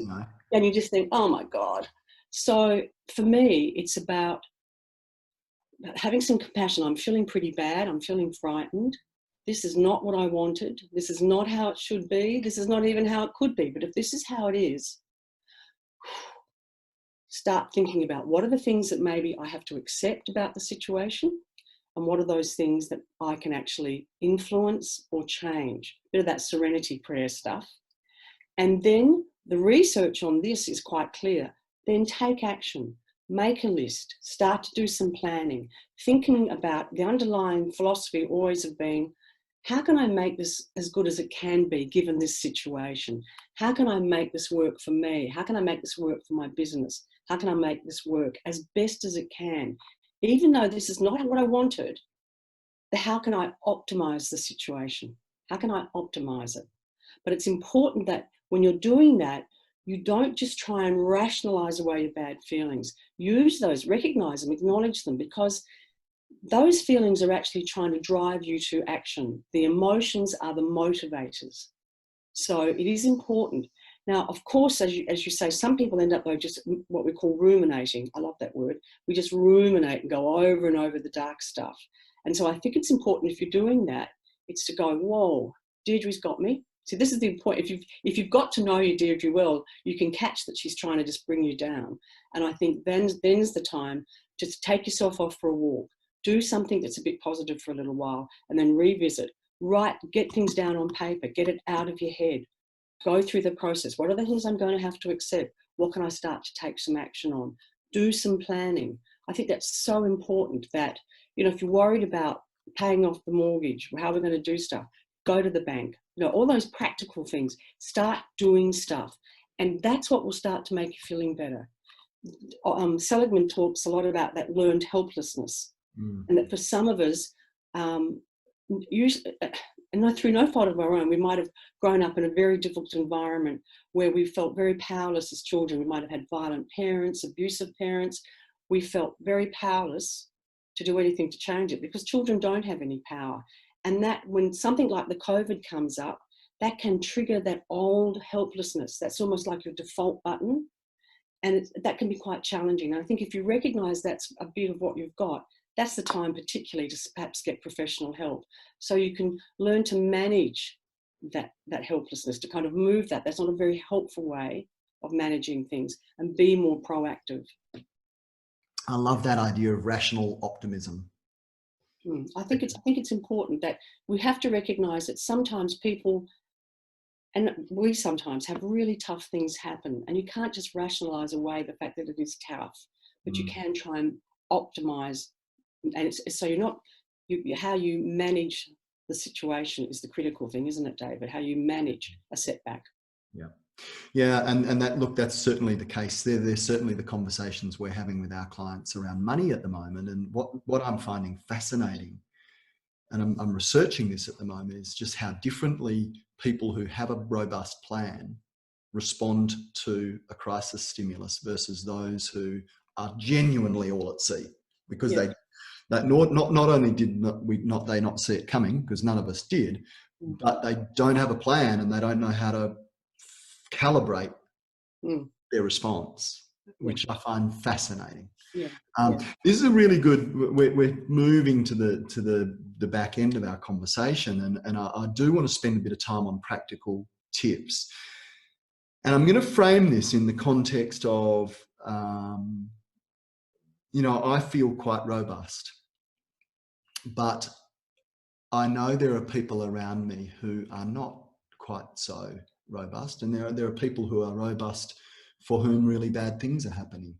[SPEAKER 2] and you just think, oh my God. So for me, it's about having some compassion. I'm feeling pretty bad. I'm feeling frightened. This is not what I wanted. This is not how it should be. This is not even how it could be. But if this is how it is, start thinking about what are the things that maybe I have to accept about the situation, and what are those things that I can actually influence or change. A bit of that serenity prayer stuff. And then the research on this is quite clear. Then take action, make a list, start to do some planning, thinking about the underlying philosophy always of being, how can I make this as good as it can be given this situation? How can I make this work for me? How can I make this work for my business? How can I make this work as best as it can? Even though this is not what I wanted, how can I optimize the situation? How can I optimize it? But it's important that when you're doing that, you don't just try and rationalize away your bad feelings. Use those, recognize them, acknowledge them, because those feelings are actually trying to drive you to action. The emotions are the motivators. So it is important. Now, of course, as you say, some people end up though just what we call ruminating. I love that word. We just ruminate and go over and over the dark stuff. And so I think it's important, if you're doing that, it's to go, whoa, Deirdre's got me. See, this is the point. If you've got to know your Deirdre well, you can catch that she's trying to just bring you down. And I think then's the time to take yourself off for a walk. Do something that's a bit positive for a little while, and then revisit. Write, get things down on paper, get it out of your head. Go through the process. What are the things I'm going to have to accept? What can I start to take some action on? Do some planning. I think that's so important that, if you're worried about paying off the mortgage, how we're going to do stuff, go to the bank. All those practical things. Start doing stuff. And that's what will start to make you feeling better. Seligman talks a lot about that learned helplessness. And that for some of us, usually, and through no fault of our own, we might have grown up in a very difficult environment where we felt very powerless as children. We might have had violent parents, abusive parents. We felt very powerless to do anything to change it, because children don't have any power. And that when something like the COVID comes up, that can trigger that old helplessness. That's almost like your default button. And that can be quite challenging. And I think if you recognize that's a bit of what you've got, that's the time particularly to perhaps get professional help. So you can learn to manage that helplessness, to kind of move that. That's not a very helpful way of managing things, and be more proactive.
[SPEAKER 1] I love that idea of rational optimism.
[SPEAKER 2] I think it's important that we have to recognize that sometimes people, and we sometimes have really tough things happen, and you can't just rationalize away the fact that it is tough, but you can try and optimize. And so how you manage the situation is the critical thing, isn't it, David? How you manage a setback.
[SPEAKER 1] Yeah, and that's certainly the case. There's certainly the conversations we're having with our clients around money at the moment. And what I'm finding fascinating, and I'm researching this at the moment, is just how differently people who have a robust plan respond to a crisis stimulus versus those who are genuinely all at sea, because they not only did they not see it coming, because none of us did, but they don't have a plan and they don't know how to calibrate their response, which I find fascinating. This is a really good. We're moving to the back end of our conversation, and I do want to spend a bit of time on practical tips. And I'm going to frame this in the context of, I feel quite robust, but I know there are people around me who are not quite so robust, and there are people who are robust for whom really bad things are happening,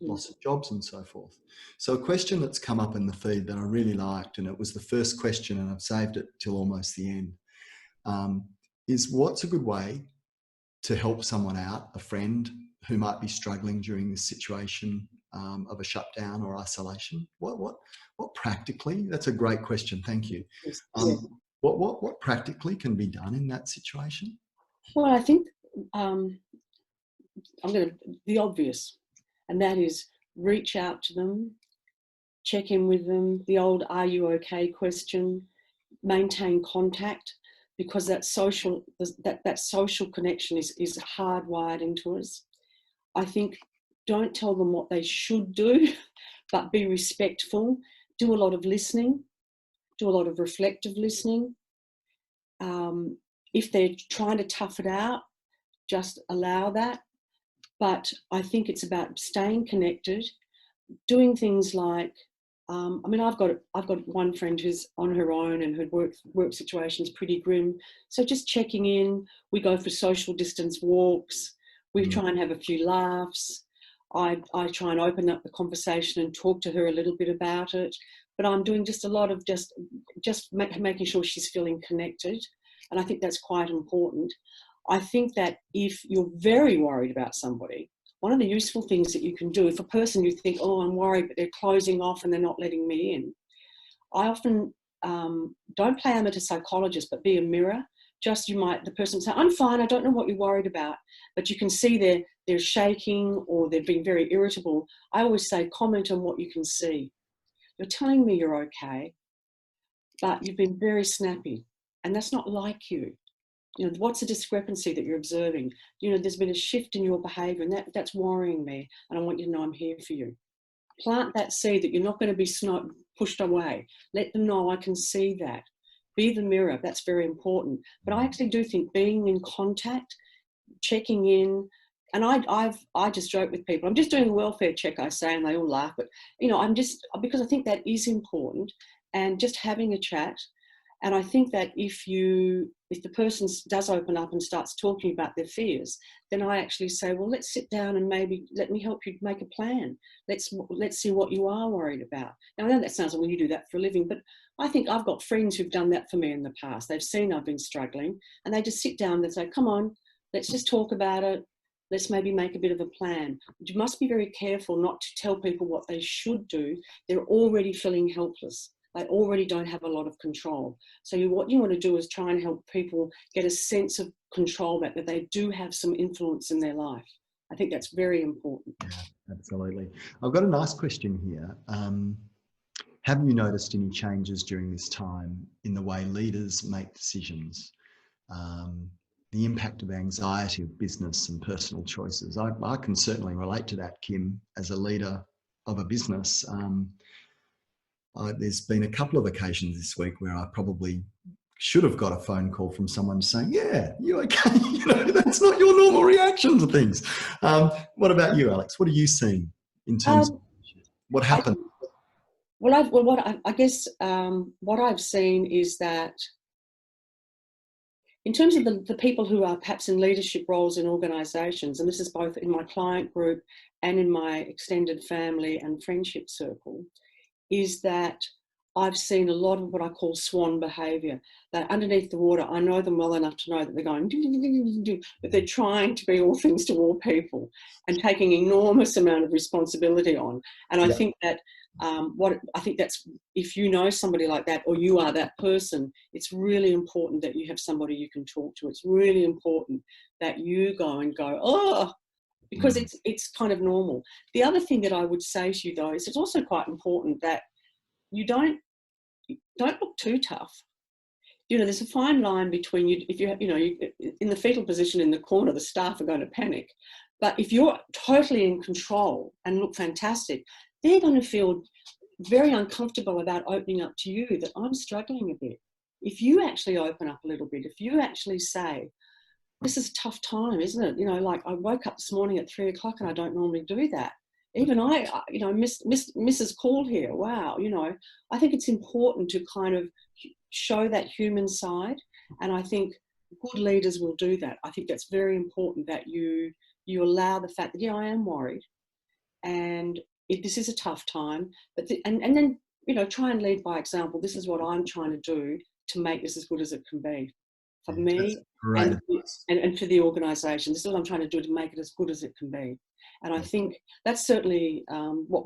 [SPEAKER 1] loss of jobs and so forth. So a question that's come up in the feed that I really liked, and it was the first question, and I've saved it till almost the end, is what's a good way to help someone out, a friend who might be struggling during this situation of a shutdown or isolation? What practically? That's a great question. Thank you. What practically can be done in that situation?
[SPEAKER 2] Well, I think the obvious, and that is reach out to them, check in with them. The old "Are you okay?" question. Maintain contact, because that social connection is hardwired into us. I think don't tell them what they should do, but be respectful. Do a lot of listening. Do a lot of reflective listening. If they're trying to tough it out, just allow that. But I think it's about staying connected, doing things like, I've got one friend who's on her own and her work situation's pretty grim. So just checking in. We go for social distance walks. We try and have a few laughs. I try and open up the conversation and talk to her a little bit about it. But I'm doing just a lot of just making sure she's feeling connected. And I think that's quite important. I think that if you're very worried about somebody, one of the useful things that you can do, if a person you think, oh, I'm worried, but they're closing off and they're not letting me in, I often don't play amateur psychologist, but be a mirror. Just the person say, I'm fine, I don't know what you're worried about, but you can see they're shaking or they're being very irritable. I always say, comment on what you can see. You're telling me you're okay, but you've been very snappy, and that's not like you. You know, what's the discrepancy that you're observing? You know, there's been a shift in your behavior, and that's worrying me, and I want you to know I'm here for you. Plant that seed that you're not going to be pushed away. Let them know I can see that. Be the mirror. That's very important. But I actually do think being in contact, checking in, and I just joke with people. I'm just doing a welfare check, I say, and they all laugh. But you know, because I think that is important, and just having a chat. And I think that if the person does open up and starts talking about their fears, then I actually say, well, let's sit down and maybe let me help you make a plan. Let's see what you are worried about. Now, I know that sounds like when you do that for a living, but I think I've got friends who've done that for me in the past. They've seen I've been struggling, and they just sit down and say, come on, let's just talk about it. Let's maybe make a bit of a plan. But you must be very careful not to tell people what they should do. They're already feeling helpless. They already don't have a lot of control. So what you want to do is try and help people get a sense of control back, that they do have some influence in their life. I think that's very important.
[SPEAKER 1] Yeah, absolutely. I've got a nice question here. Have you noticed any changes during this time in the way leaders make decisions? The impact of anxiety of business and personal choices. I can certainly relate to that, Kim, as a leader of a business. There's been a couple of occasions this week where I probably should have got a phone call from someone saying, yeah, you okay? You know, that's not your normal reaction to things. What about you, Alex? What are you seeing in terms of what happened?
[SPEAKER 2] I guess what I've seen is that in terms of the people who are perhaps in leadership roles in organisations, and this is both in my client group and in my extended family and friendship circle, is that I've seen a lot of what I call swan behaviour. That underneath the water, I know them well enough to know that they're going, but they're trying to be all things to all people and taking enormous amount of responsibility on. And I think that that's, if you know somebody like that, or you are that person, it's really important that you have somebody you can talk to. It's really important that you go, oh, because it's kind of normal. The other thing that I would say to you, though, is it's also quite important that you don't look too tough. You know, there's a fine line between you. If you're in the fetal position in the corner, the staff are going to panic. But if you're totally in control and look fantastic, they're going to feel very uncomfortable about opening up to you that I'm struggling a bit. If you actually open up a little bit, if you actually say, this is a tough time, isn't it? You know, like I woke up this morning at 3 o'clock and I don't normally do that. Even I missed Mrs. Call here. Wow. You know, I think it's important to kind of show that human side. And I think good leaders will do that. I think that's very important, that you allow the fact that, yeah, I am worried and this is a tough time, but and then, you know, try and lead by example. This is what I'm trying to do to make this as good as it can be for me and for the organisation. This is what I'm trying to do to make it as good as it can be. And I think that's certainly what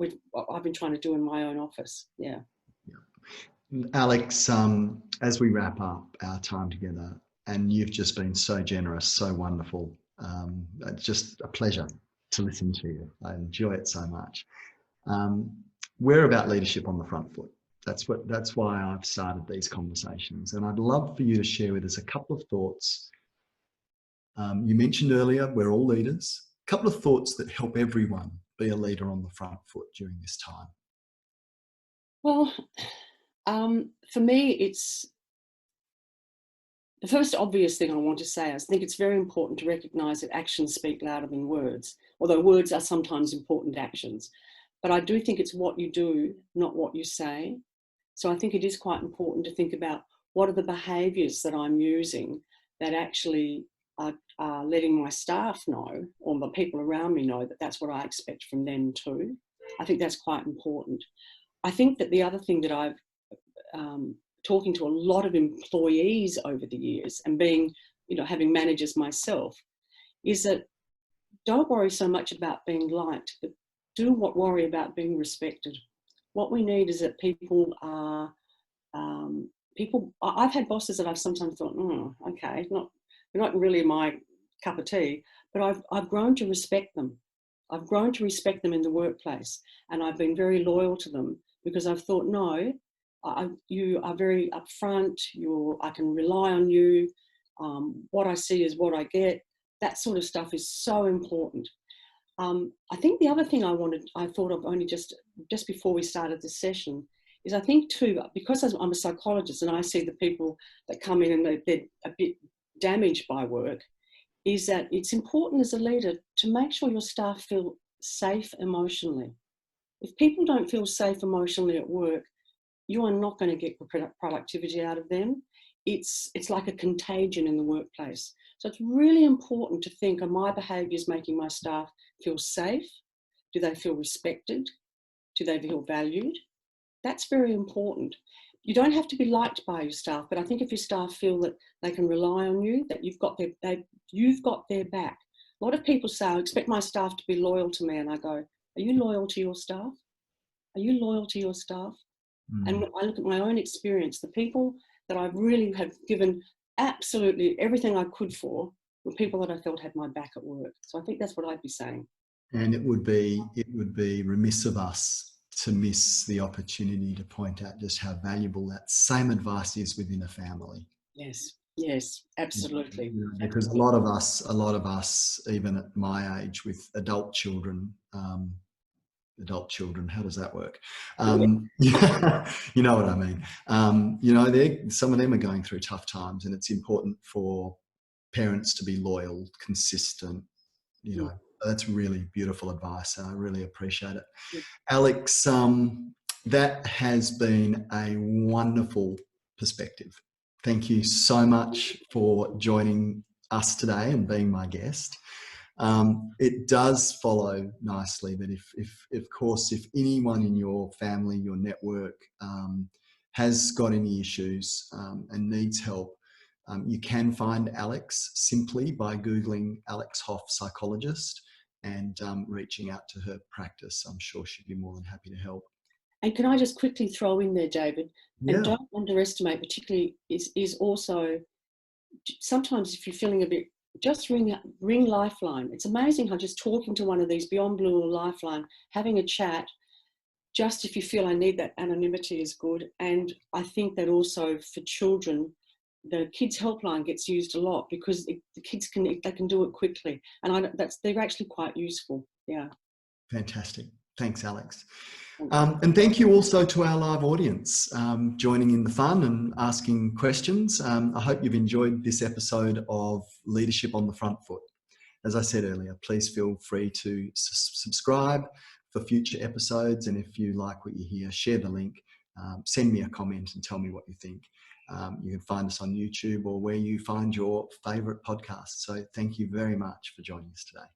[SPEAKER 2] I've been trying to do in my own office. Yeah.
[SPEAKER 1] Alex, as we wrap up our time together, and you've just been so generous, so wonderful. It's just a pleasure to listen to you. I enjoy it so much. We're about leadership on the front foot. That's why I've started these conversations. And I'd love for you to share with us a couple of thoughts. You mentioned earlier, we're all leaders. A couple of thoughts that help everyone be a leader on the front foot during this time.
[SPEAKER 2] Well, for me, it's the first obvious thing I want to say. I think it's very important to recognise that actions speak louder than words, although words are sometimes important actions. But I do think it's what you do, not what you say. So I think it is quite important to think about what are the behaviours that I'm using that actually are letting my staff know, or the people around me know, that that's what I expect from them too. I think that's quite important. I think that the other thing that I've talking to a lot of employees over the years, and being, you know, having managers myself, is that don't worry so much about being liked, but do worry about being respected. What we need is that people are, I've had bosses that I've sometimes thought, okay, not really my cup of tea, but I've grown to respect them. I've grown to respect them in the workplace, and I've been very loyal to them because I've thought, no, you are very upfront. I can rely on you. What I see is what I get. That sort of stuff is so important. I think the other thing I thought of only just before we started this session is I think too, because I'm a psychologist and I see the people that come in and they're a bit damaged by work, is that it's important as a leader to make sure your staff feel safe emotionally. If people don't feel safe emotionally at work, you are not going to get productivity out of them. It's like a contagion in the workplace. So it's really important to think, are my behaviours making my staff feel safe? Do they feel respected? Do they feel valued? That's very important. You don't have to be liked by your staff, but I think if your staff feel that they can rely on you, that you've got their back. A lot of people say, I expect my staff to be loyal to me. And I go, are you loyal to your staff? Are you loyal to your staff? And I look at my own experience, the people that I really have given absolutely everything I could for were people that I felt had my back at work. So I think that's what I'd be saying.
[SPEAKER 1] And it would be remiss of us to miss the opportunity to point out just how valuable that same advice is within a family.
[SPEAKER 2] Yes, absolutely.
[SPEAKER 1] Because a lot of us, even at my age with adult children, how does that work? You know what I mean? Some of them are going through tough times, and it's important for parents to be loyal, consistent. That's really beautiful advice, and I really appreciate it. Alex, that has been a wonderful perspective. Thank you so much for joining us today and being my guest. It does follow nicely that if anyone in your family, your network, has got any issues and needs help, you can find Alex simply by Googling Alex Hof Psychologist and reaching out to her practice. I'm sure she'd be more than happy to help.
[SPEAKER 2] And can I just quickly throw in there, David,
[SPEAKER 1] Yeah.
[SPEAKER 2] and don't underestimate, particularly is also sometimes if you're feeling a bit, just ring Lifeline. It's amazing how just talking to one of these Beyond Blue or Lifeline, having a chat, just if you feel I need that anonymity is good. And I think that also for children, the kids helpline gets used a lot because the kids can do it quickly, and they're actually quite useful. Yeah.
[SPEAKER 1] Fantastic. Thanks, Alex. And thank you also to our live audience joining in the fun and asking questions. I hope you've enjoyed this episode of Leadership on the Front Foot. As I said earlier, please feel free to subscribe for future episodes. And if you like what you hear, share the link, send me a comment and tell me what you think. You can find us on YouTube or where you find your favourite podcast. So thank you very much for joining us today.